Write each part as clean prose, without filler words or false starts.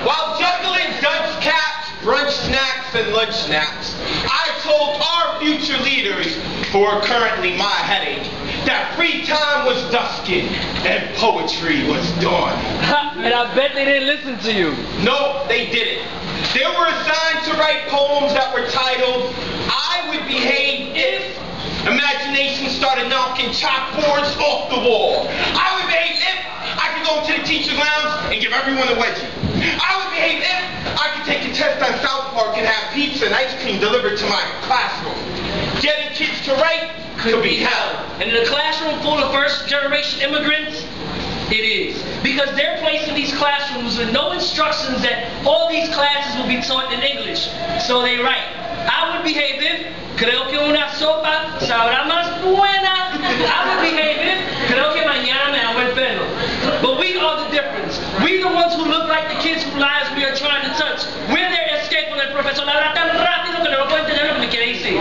While juggling dunce caps, brunch snacks, and lunch snacks, I told our future leaders, who are currently my headache, that free time was dusking and poetry was dawn. And I bet they didn't listen to you. No, they didn't. They were assigned to write poems that were titled, I Would Behave If Imagination Started Knocking Chalkboards Off the Wall. I would behave if I could go into the teacher's lounge and give everyone a wedgie. I would behave if I could take a test on South Park and have pizza and ice cream delivered to my classroom. Getting kids to write could be hell. And in a classroom full of first-generation immigrants, it is. Because they're placed in these classrooms with no instructions that all these classes will be taught in English. So they write, I would behave if, creo que una sopa sabrá más buena. I would behave if, creo que mañana me hago el pelo. But we are the difference. We the ones who look like the kids whose lives we are trying to touch. We're their escape when el profesor habla tan rápido que no puedo entender lo que me quiere decir.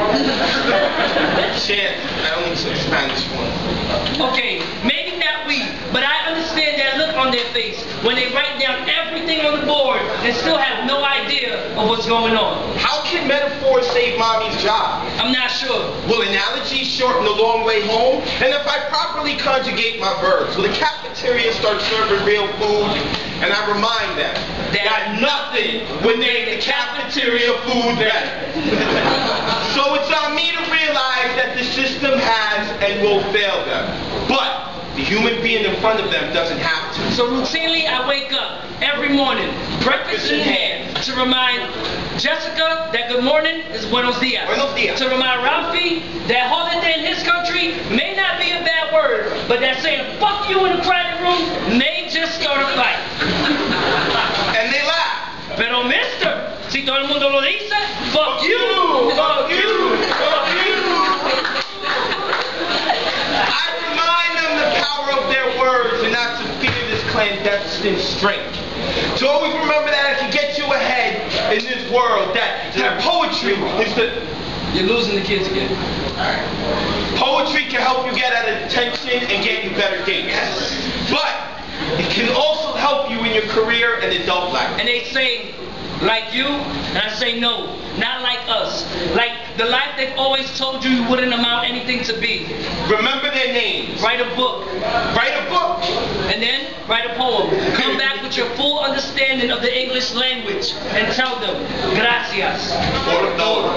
Shit, I only took Spanish one. Okay, maybe not we, but I understand that look on their face when they write down everything on the board and still have no idea of what's going on. How can metaphors save mommy's job? I'm not sure. Will analogies shorten the long way home? And if I properly conjugate my verbs, will the cafeteria start serving real food? And I remind them that nothing would make the cafeteria food better. So it's on me to realize that the system has and will fail them. But the human being in front of them doesn't have to. So routinely I wake up every morning, breakfast in hand, to remind Jessica that good morning is buenos dias. Buenos dias. To remind Ralphie that holiday in his country may not be a bad word, but that saying fuck you in the private room may just start a fight. And they laugh. Pero mister, si todo el mundo lo dice, fuck you, fuck you, fuck you. I remind them the power of their words and not to fear this clandestine strength. To always remember that it can get you ahead in this world, that poetry is the... You're losing the kids again. Poetry can help you get out of detention and get you better dates. But it can also help you in your career and adult life. And they say, like you, and I say no, not like us. Like the life they've always told you wouldn't amount anything to be. Remember their names. Write a book. Write a book. And then write a poem. Come back with your full understanding of the English language and tell them, gracias. Por todo.